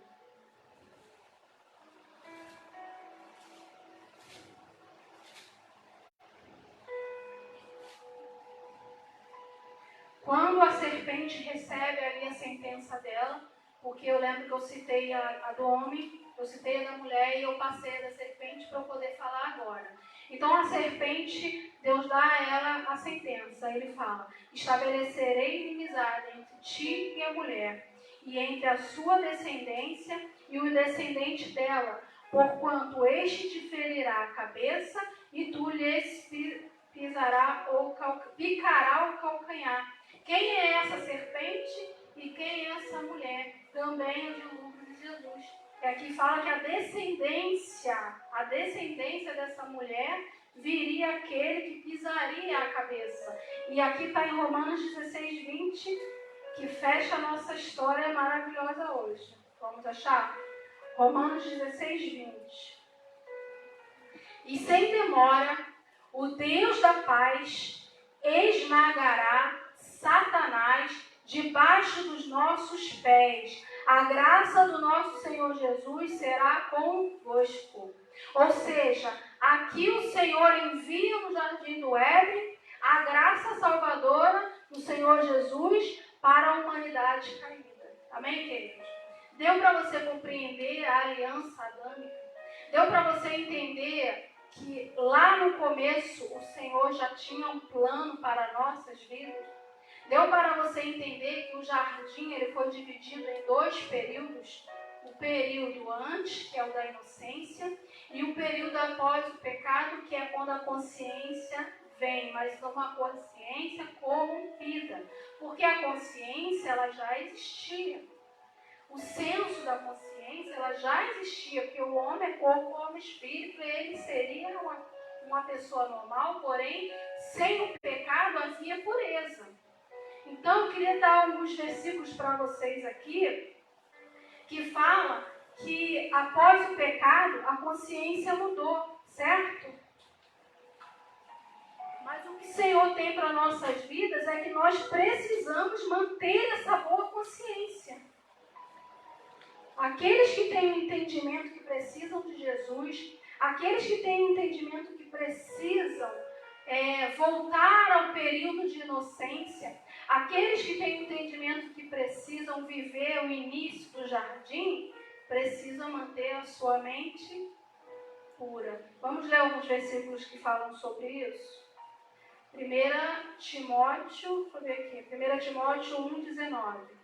Quando a serpente recebe ali a sentença dela, porque eu lembro que eu citei a do homem, eu citei a da mulher e eu passei a da serpente para eu poder falar agora. Então a serpente, Deus dá a ela a sentença. Ele fala, estabelecerei inimizade entre ti e a mulher, e entre a sua descendência e o descendente dela, porquanto este te ferirá a cabeça e tu lhes picará o calcanhar. Quem é essa serpente e quem é essa mulher? Também é o dilúvio de Jesus. E aqui fala que a descendência dessa mulher viria aquele que pisaria a cabeça. E aqui está em Romanos 16, 20, que fecha a nossa história maravilhosa hoje. Vamos achar? Romanos 16, 20. E sem demora, o Deus da paz esmagará Satanás debaixo dos nossos pés. A graça do nosso Senhor Jesus será convosco. Ou seja, aqui o Senhor envia no Jardim do Éden a graça salvadora do Senhor Jesus para a humanidade caída. Amém, queridos? Deu para você compreender a aliança adâmica? Deu para você entender que lá no começo o Senhor já tinha um plano para nossas vidas? Deu para você entender que o jardim ele foi dividido em 2 períodos? O período antes, que é o da inocência, e o período após o pecado, que é quando a consciência vem, mas uma consciência corrompida. Porque a consciência ela já existia. O senso da consciência ela já existia, porque o homem é corpo, o homem espírito, e ele seria uma pessoa normal, porém, sem o pecado havia pureza. Então, eu queria dar alguns versículos para vocês aqui, que fala que após o pecado, a consciência mudou, certo? Mas o que o Senhor tem para nossas vidas é que nós precisamos manter essa boa consciência. Aqueles que têm o entendimento que precisam de Jesus, aqueles que têm o entendimento que precisam voltar ao período de inocência, aqueles que têm o entendimento que precisam viver o início do jardim, precisam manter a sua mente pura. Vamos ler alguns versículos que falam sobre isso? 1 Timóteo 1,19.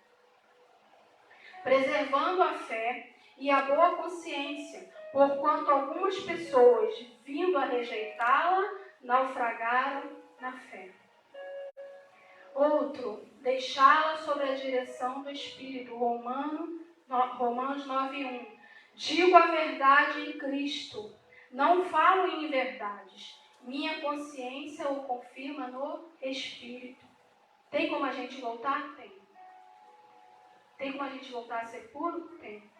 Preservando a fé e a boa consciência, porquanto algumas pessoas, vindo a rejeitá-la, naufragaram na fé. Outro, deixá-la sob a direção do Espírito. Romanos 9:1. Digo a verdade em Cristo, não falo em inverdades. Minha consciência o confirma no Espírito. Tem como a gente voltar? Tem. Tem como a gente voltar a ser puro? Tem.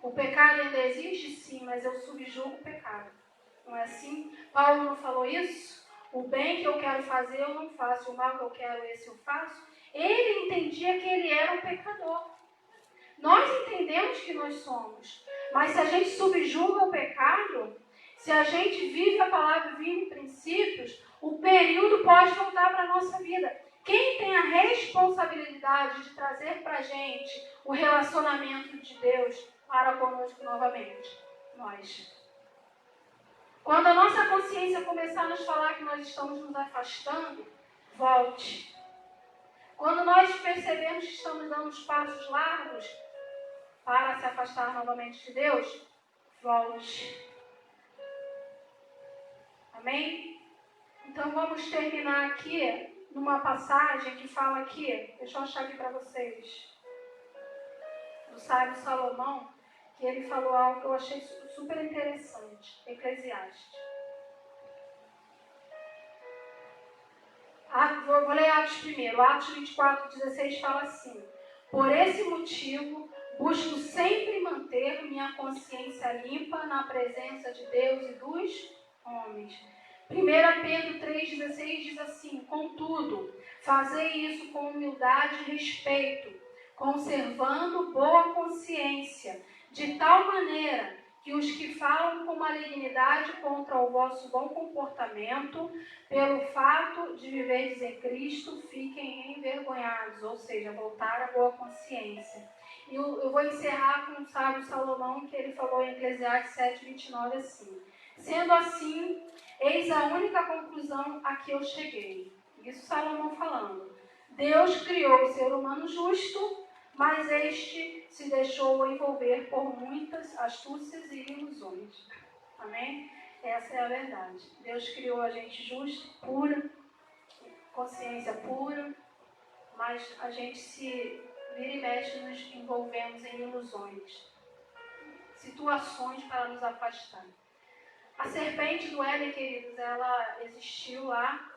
O pecado ainda existe? Sim, mas eu subjugo o pecado. Não é assim? Paulo não falou isso? O bem que eu quero fazer eu não faço, o mal que eu quero esse eu faço. Ele entendia que ele era um pecador. Nós entendemos que nós somos, mas se a gente subjuga o pecado, se a gente vive a palavra, vive princípios, o período pode voltar para a nossa vida. Quem tem a responsabilidade de trazer para a gente o relacionamento de Deus para conosco novamente? Nós. Quando a nossa consciência começar a nos falar que nós estamos nos afastando, volte. Quando nós percebemos que estamos dando os passos largos para se afastar novamente de Deus, volte. Amém? Então vamos terminar aqui numa passagem que fala aqui, deixa eu achar aqui para vocês, do sábio Salomão, que ele falou algo que eu achei super interessante, Eclesiastes. Vou ler Atos primeiro. Atos 24:16 fala assim: por esse motivo, busco sempre manter minha consciência limpa na presença de Deus e dos homens. 1 Pedro 3,16 diz assim: contudo, fazei isso com humildade e respeito, conservando boa consciência, de tal maneira que os que falam com malignidade contra o vosso bom comportamento, pelo fato de viverdes em Cristo, fiquem envergonhados, ou seja, voltar à boa consciência. E eu vou encerrar com o sábio Salomão, que ele falou em Eclesiastes 7:29 assim: sendo assim, eis a única conclusão a que eu cheguei. Isso Salomão falando. Deus criou o ser humano justo, mas este se deixou envolver por muitas astúcias e ilusões. Amém? Essa é a verdade. Deus criou a gente justo, pura, consciência pura, mas a gente se vira e mexe, nos envolvemos em ilusões, situações para nos afastar. A serpente do Éden, queridos, ela existiu lá,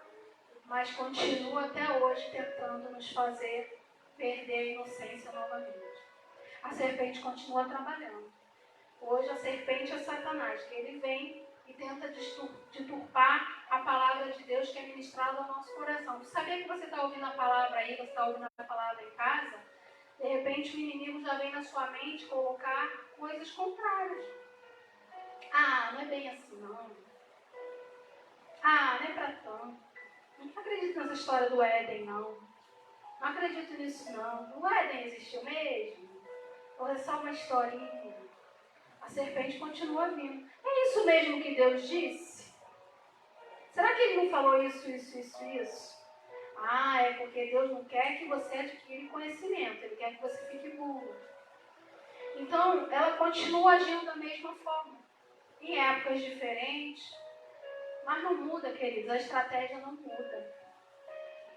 mas continua até hoje tentando nos fazer perder a inocência novamente. A serpente continua trabalhando. Hoje a serpente é Satanás, que ele vem e tenta deturpar a palavra de Deus que é ministrada ao nosso coração. Você sabia que você está ouvindo a palavra aí, você está ouvindo a palavra em casa? De repente o inimigo já vem na sua mente colocar coisas contrárias. Ah, não é bem assim não. Ah, não é para tanto. Não acredito nessa história do Éden não. Não acredito nisso não. O Éden existiu mesmo? Ou é só uma historinha? A serpente continua vindo. É isso mesmo que Deus disse? Será que Ele não falou isso? Ah, é porque Deus não quer que você adquira conhecimento. Ele quer que você fique burro. Então, ela continua agindo da mesma forma. Em épocas diferentes. Mas não muda, queridos. A estratégia não muda.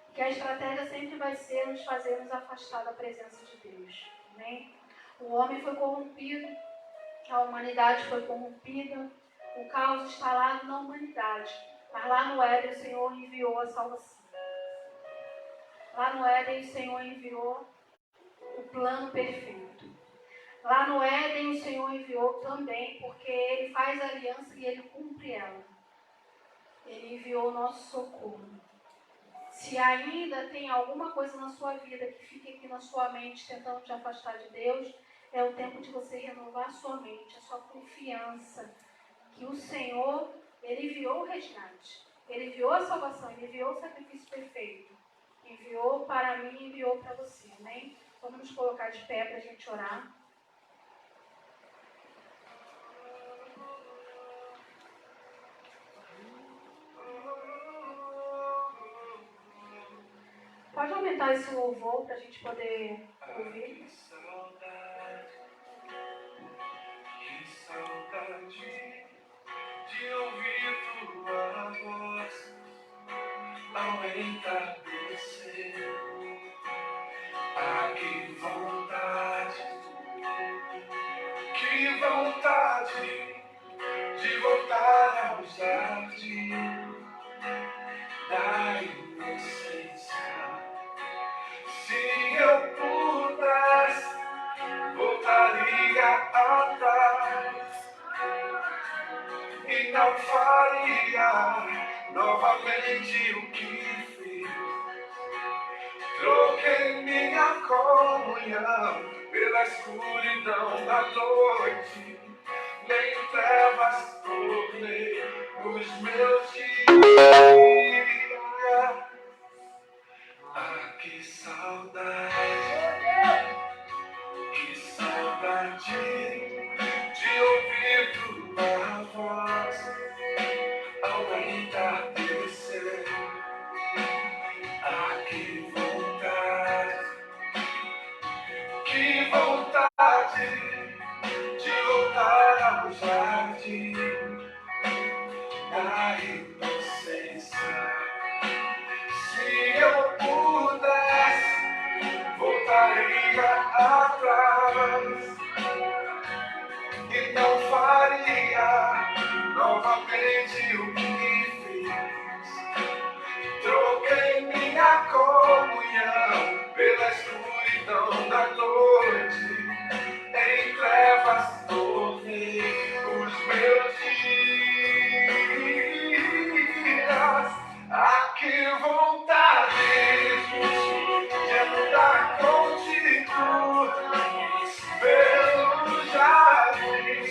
Porque a estratégia sempre vai ser nos fazer nos afastar da presença de Deus. Amém? O homem foi corrompido. A humanidade foi corrompida, o caos instalado na humanidade. Mas lá no Éden o Senhor enviou a salvação. Lá no Éden o Senhor enviou o plano perfeito. Lá no Éden o Senhor enviou também, porque Ele faz aliança e Ele cumpre ela. Ele enviou o nosso socorro. Se ainda tem alguma coisa na sua vida que fique aqui na sua mente tentando te afastar de Deus, é o tempo de você renovar a sua mente, a sua confiança, que o Senhor, Ele enviou o resgate, Ele enviou a salvação, Ele enviou o sacrifício perfeito, enviou para mim e enviou para você, amém? Vamos nos colocar de pé para a gente orar. Pode aumentar esse louvor para a gente poder ouvir. Saudade de ouvir tua voz ao entardecer. Ah, que vontade de voltar ao jardim da inocência. Se eu pudesse, voltaria atrás e não faria novamente o que fiz. Troquei minha comunhão pela escuridão da noite, nem trevas tornei os meus dias. Ah, que saudade de ouvir tua voz ao entardecer. Ah, que vontade de voltar ao jardim da inocência. Se eu pudesse, voltaria atrás e não faria novamente o que fiz. Troquei minha comunhão pela escuridão da noite, em trevas tornei os meus dias. Ah, que vontade de andar contigo pelo jardim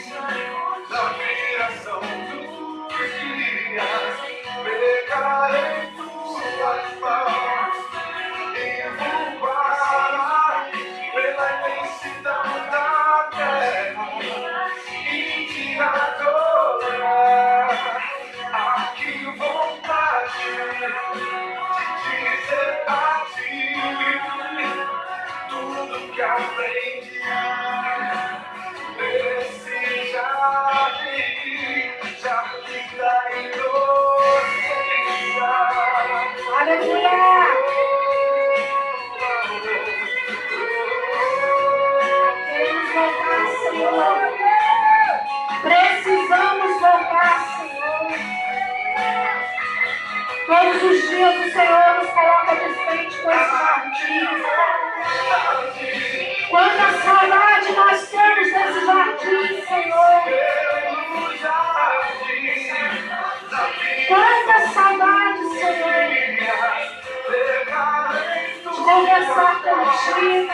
da viração dos dias. Pegarei tuas mãos e voar pela imensidão da terra e te adorar. Ah, que vontade de dizer a ti tudo que aprendi nesse jardim da inocência. Aleluia! Queremos voltar, Senhor. Precisamos voltar, Senhor. Todos os dias o Senhor nos coloca de frente com esse jardim. Quanta saudade nós temos desse jardim, Senhor. Quanta saudade, Senhor, de conversar contigo,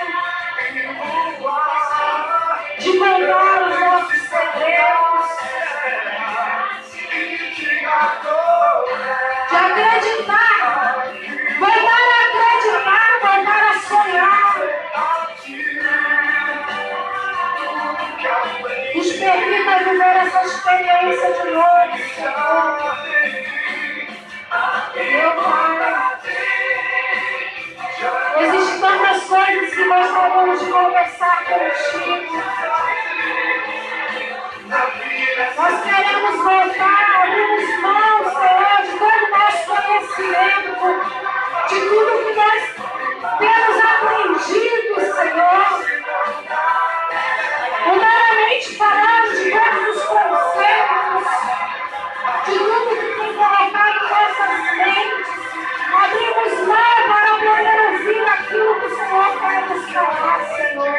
de contar os nossos segredos, de acreditar, voltar a acreditar, voltar a sonhar. Nos permita viver essa experiência de novo, Senhor. Meu Pai, existem tantas coisas que gostaríamos de conversar contigo. Nós queremos voltar, abrimos mão, Senhor, de todo o nosso conhecimento, de tudo que nós temos aprendido, Senhor. Humanamente falando, de todos os conceitos, de tudo que tem colocado em nossas mentes, abrimos mão para poder ouvir aquilo que o Senhor quer nos falar, Senhor.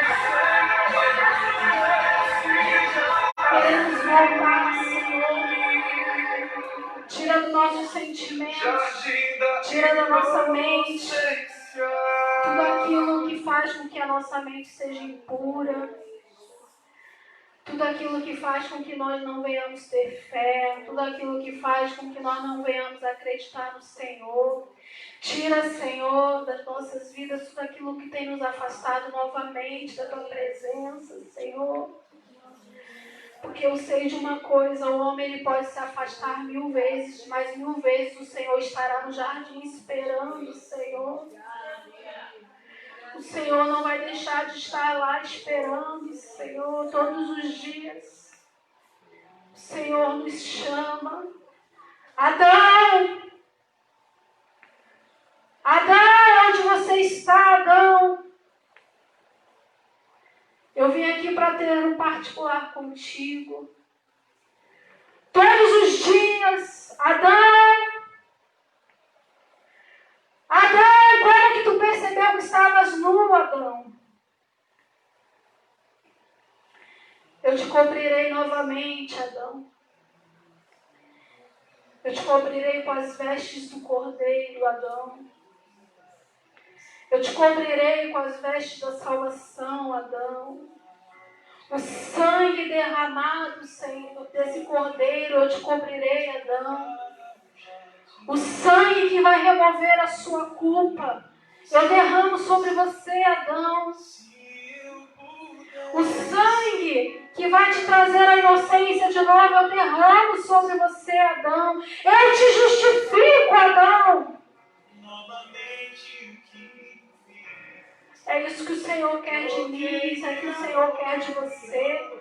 Queremos voltar, Senhor. Tira dos nossos sentimentos, tira da nossa mente tudo aquilo que faz com que a nossa mente seja impura. Tudo aquilo que faz com que nós não venhamos ter fé, tudo aquilo que faz com que nós não venhamos acreditar no Senhor. Tira, Senhor, das nossas vidas tudo aquilo que tem nos afastado novamente da Tua presença, Senhor. Porque eu sei de uma coisa, o homem ele pode se afastar 1000 vezes, mas 1000 vezes o Senhor estará no jardim esperando, Senhor. O Senhor não vai deixar de estar lá esperando, Senhor, todos os dias. O Senhor nos chama. Adão! Adão, onde você está, Adão? Eu vim aqui para ter um particular contigo. Todos os dias, Adão! Adão, como que tu percebeu que estavas nu, Adão? Eu te cobrirei novamente, Adão. Eu te cobrirei com as vestes do cordeiro, Adão. Eu te cobrirei com as vestes da salvação, Adão. O sangue derramado, Senhor, desse cordeiro, eu te cobrirei, Adão. O sangue que vai remover a sua culpa, eu derramo sobre você, Adão. O sangue que vai te trazer a inocência de novo, eu derramo sobre você, Adão. Eu te justifico, Adão. É isso que o Senhor quer de mim, isso é que o Senhor quer de você.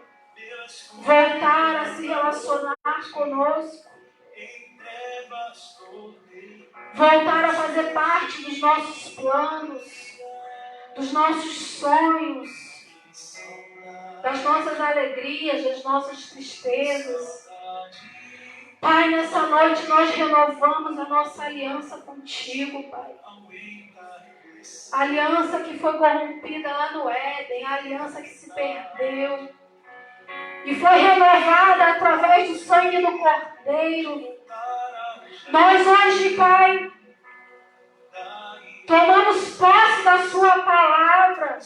Voltar a se relacionar conosco. Voltar a fazer parte dos nossos planos, dos nossos sonhos, das nossas alegrias, das nossas tristezas. Pai, nessa noite nós renovamos a nossa aliança contigo, Pai. A aliança que foi corrompida lá no Éden, a aliança que se perdeu e foi renovada através do sangue do Cordeiro. Nós hoje, Pai, tomamos posse da Sua palavra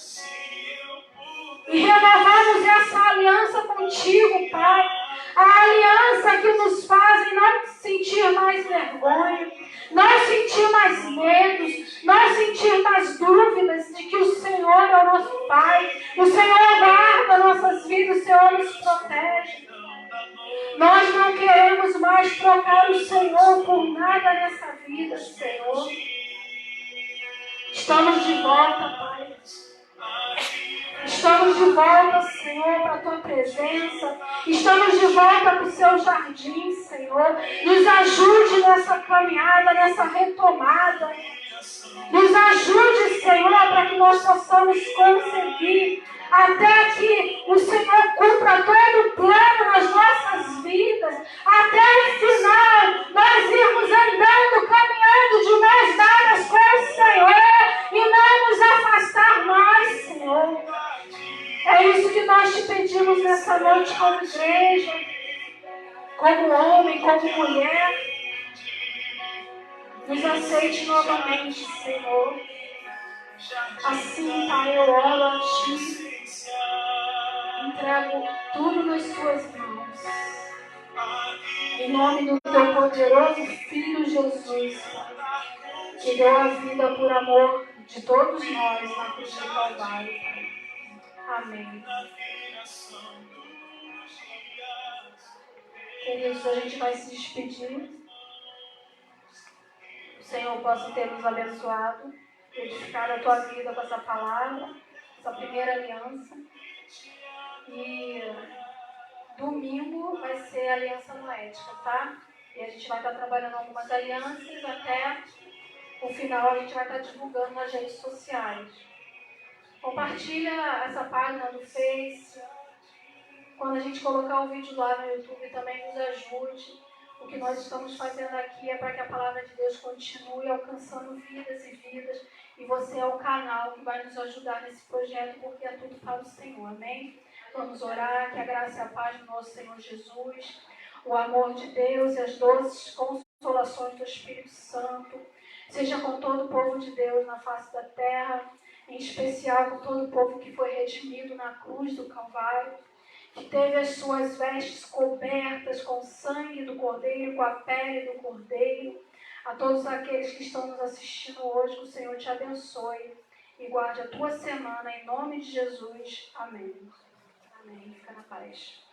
e renovamos essa aliança contigo, Pai. A aliança que nos faz não sentir mais vergonha, não sentir mais medos, não sentir mais dúvidas de que o Senhor é o nosso Pai, o Senhor guarda nossas vidas, o Senhor nos protege. Nós não queremos mais trocar o Senhor por nada nessa vida, Senhor. Estamos de volta, Pai. Estamos de volta, Senhor, para a Tua presença. Estamos de volta para o Seu jardim, Senhor. Nos ajude nessa caminhada, nessa retomada. Nos ajude, Senhor, para que nós possamos conseguir, até que o Senhor cumpra todo o plano nas nossas vidas, até o final, nós irmos andando, caminhando nós te pedimos nessa noite como igreja, como homem, como mulher, nos aceite novamente, Senhor. Assim, Pai, eu oro a Ti, entrego tudo nas Tuas mãos. Em nome do Teu poderoso Filho Jesus, Pai, que deu a vida por amor de todos nós na cruz do Calvário, Pai. Amém. Queridos, a gente vai se despedir. O Senhor possa ter nos abençoado, edificar a tua vida com essa palavra, essa primeira aliança. E domingo vai ser a aliança noética, tá? E a gente vai estar trabalhando algumas alianças até o final, a gente vai estar divulgando nas redes sociais. Compartilha essa página do Face. Quando a gente colocar o vídeo lá no YouTube, também nos ajude. O que nós estamos fazendo aqui é para que a palavra de Deus continue alcançando vidas e vidas. E você é o canal que vai nos ajudar nesse projeto, porque é tudo para o Senhor. Amém? Vamos orar, que a graça e a paz do nosso Senhor Jesus, o amor de Deus e as doces consolações do Espírito Santo, seja com todo o povo de Deus na face da terra, em especial com todo o povo que foi redimido na cruz do Calvário, que teve as suas vestes cobertas com o sangue do Cordeiro, com a pele do Cordeiro. A todos aqueles que estão nos assistindo hoje, que o Senhor te abençoe e guarde a tua semana, em nome de Jesus. Amém. Amém. Fica na paz.